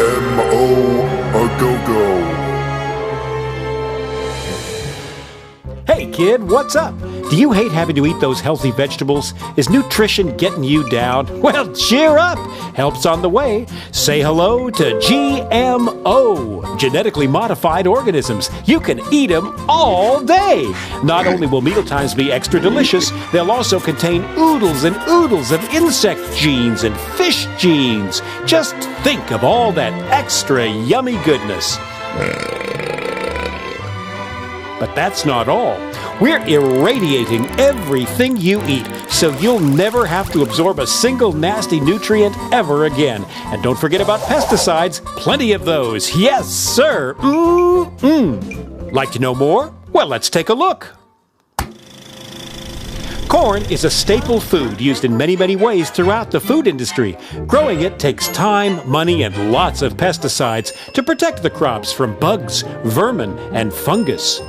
GMO a go-go. Hey kid, what's up? Do you hate having to eat those healthy vegetables? Is nutrition getting you down? Well, cheer up! Help's on the way. Say hello to GMO, genetically modified organisms. You can eat them all day. Not only will mealtimes be extra delicious, they'll also contain oodles and oodles of insect genes and fish genes. Just think of all that extra yummy goodness. But that's not all. We're irradiating everything you eat, so you'll never have to absorb a single nasty nutrient ever again. And don't forget about pesticides. Plenty of those. Yes, sir. Like to know more? Well, let's take a look. Corn is a staple food used in many, many ways throughout the food industry. Growing it takes time, money, and lots of pesticides to protect the crops from bugs, vermin, and fungus.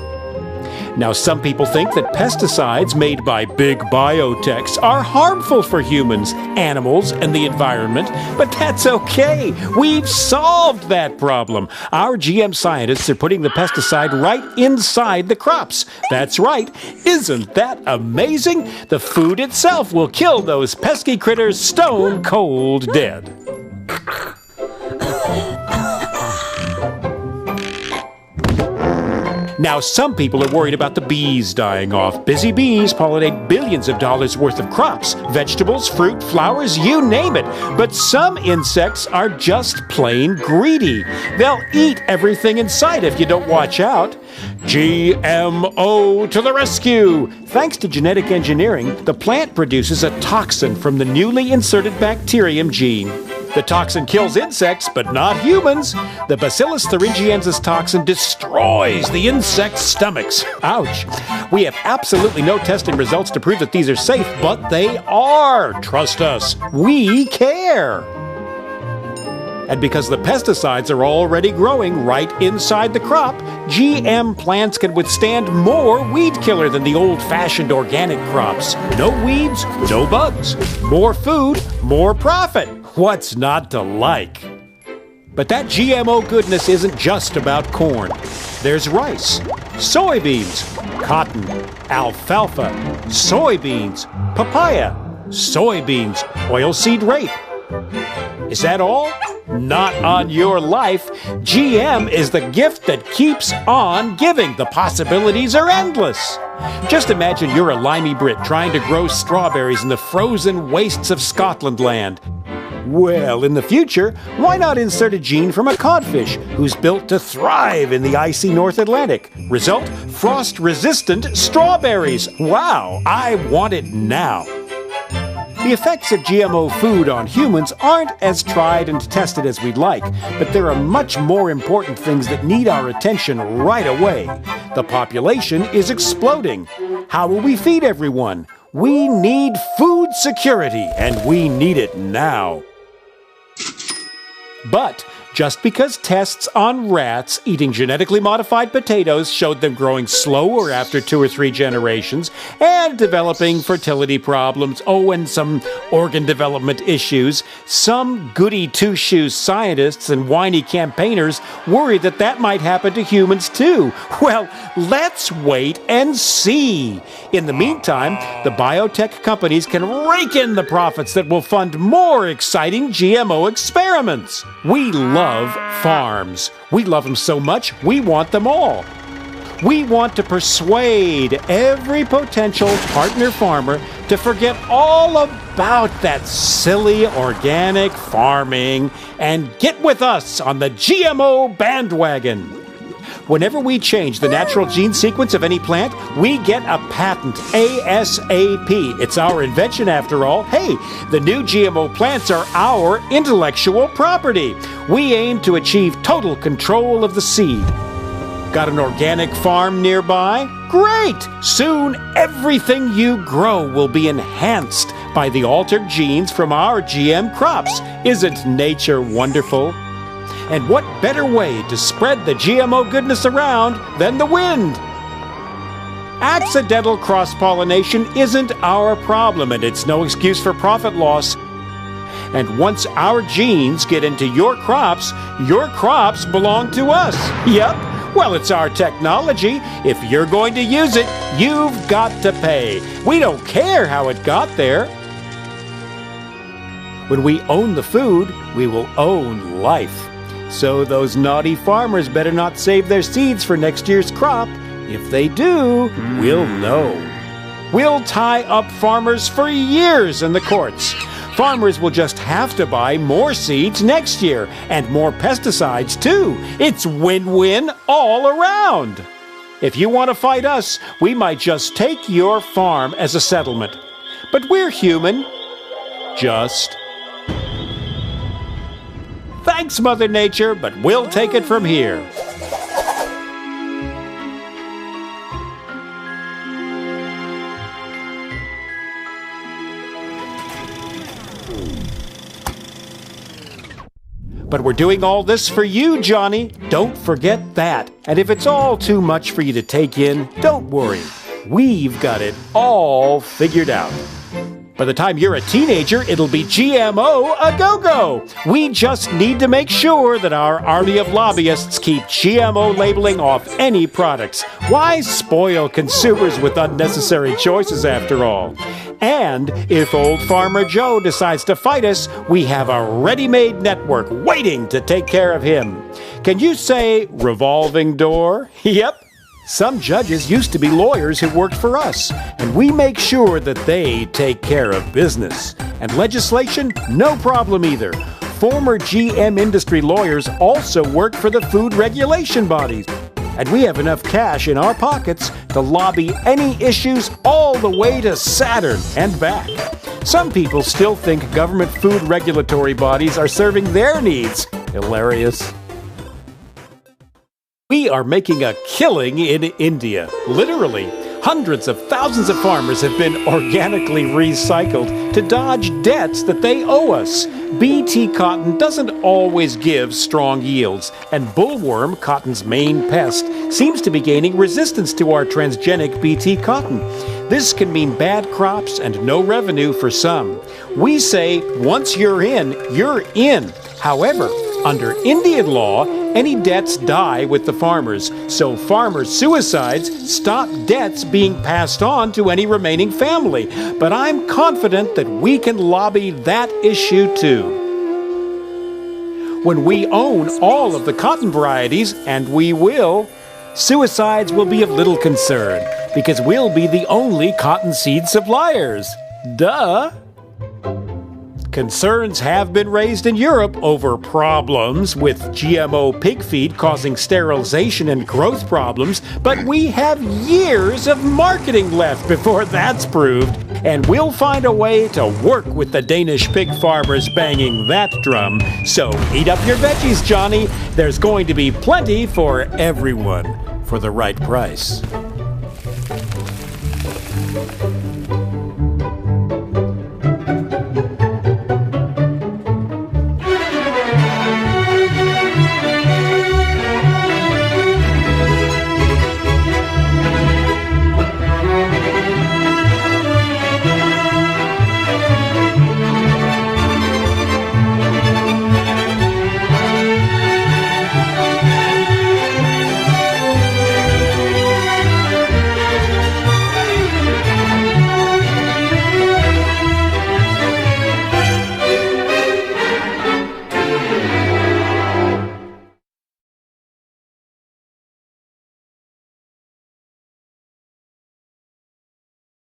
Now, some people think that pesticides made by big biotechs are harmful for humans, animals, and the environment, but that's okay. We've solved that problem. Our GM scientists are putting the pesticide right inside the crops. That's right. Isn't that amazing? The food itself will kill those pesky critters stone cold dead. Now, some people are worried about the bees dying off. Busy bees pollinate billions of dollars worth of crops, vegetables, fruit, flowers, you name it. But some insects are just plain greedy. They'll eat everything in sight if you don't watch out. GMO to the rescue! Thanks to genetic engineering, the plant produces a toxin from the newly inserted bacterium gene. The toxin kills insects, but not humans. The Bacillus thuringiensis toxin destroys the insects' stomachs. Ouch. We have absolutely no testing results to prove that these are safe, but they are. Trust us. We care. And because the pesticides are already growing right inside the crop, GM plants can withstand more weed killer than the old-fashioned organic crops. No weeds, no bugs. More food, more profit. What's not to like? But that GMO goodness isn't just about corn. There's rice, soybeans, cotton, alfalfa, soybeans, papaya, soybeans, oilseed rape. Is that all? Not on your life. GM is the gift that keeps on giving. The possibilities are endless. Just imagine you're a limey Brit trying to grow strawberries in the frozen wastes of Scotland land. Well, in the future, why not insert a gene from a codfish who's built to thrive in the icy North Atlantic? Result, frost-resistant strawberries. Wow, I want it now. The effects of GMO food on humans aren't as tried and tested as we'd like, but there are much more important things that need our attention right away. The population is exploding. How will we feed everyone? We need food security, and we need it now. But just because tests on rats eating genetically modified potatoes showed them growing slower after 2 or 3 generations and developing fertility problems, and some organ development issues, some goody two-shoes scientists and whiny campaigners worry that that might happen to humans too. Well, let's wait and see. In the meantime, the biotech companies can rake in the profits that will fund more exciting GMO experiments. We love farms. We love them so much, we want them all. We want to persuade every potential partner farmer to forget all about that silly organic farming and get with us on the GMO bandwagon. Whenever we change the natural gene sequence of any plant, we get a patent, ASAP. It's our invention after all. Hey, the new GMO plants are our intellectual property. We aim to achieve total control of the seed. Got an organic farm nearby? Great! Soon everything you grow will be enhanced by the altered genes from our GM crops. Isn't nature wonderful? And what better way to spread the GMO goodness around than the wind? Accidental cross-pollination isn't our problem, and it's no excuse for profit loss. And once our genes get into your crops belong to us. Yep. Well, it's our technology. If you're going to use it, you've got to pay. We don't care how it got there. When we own the food, we will own life. So those naughty farmers better not save their seeds for next year's crop. If they do, we'll know. We'll tie up farmers for years in the courts. Farmers will just have to buy more seeds next year, and more pesticides too. It's win-win all around. If you want to fight us, we might just take your farm as a settlement. But we're human. Just. Thanks, Mother Nature, but we'll take it from here. But we're doing all this for you, Johnny. Don't forget that. And if it's all too much for you to take in, don't worry. We've got it all figured out. By the time you're a teenager, it'll be GMO a go-go. We just need to make sure that our army of lobbyists keep GMO labeling off any products. Why spoil consumers with unnecessary choices after all? And if old Farmer Joe decides to fight us, we have a ready-made network waiting to take care of him. Can you say revolving door? Yep. Some judges used to be lawyers who worked for us, and we make sure that they take care of business. And legislation? No problem either. Former GM industry lawyers also work for the food regulation bodies. And we have enough cash in our pockets to lobby any issues all the way to Saturn and back. Some people still think government food regulatory bodies are serving their needs. Hilarious. We are making a killing in India. Literally, hundreds of thousands of farmers have been organically recycled to dodge debts that they owe us. BT cotton doesn't always give strong yields, and bollworm, cotton's main pest, seems to be gaining resistance to our transgenic BT cotton. This can mean bad crops and no revenue for some. We say, once you're in, you're in. However, under Indian law, any debts die with the farmers, so farmer suicides stop debts being passed on to any remaining family. But I'm confident that we can lobby that issue too. When we own all of the cotton varieties, and we will, suicides will be of little concern, because we'll be the only cottonseed suppliers. Duh! Concerns have been raised in Europe over problems with GMO pig feed causing sterilization and growth problems, but we have years of marketing left before that's proved, and we'll find a way to work with the Danish pig farmers banging that drum. So eat up your veggies, Johnny. There's going to be plenty for everyone for the right price.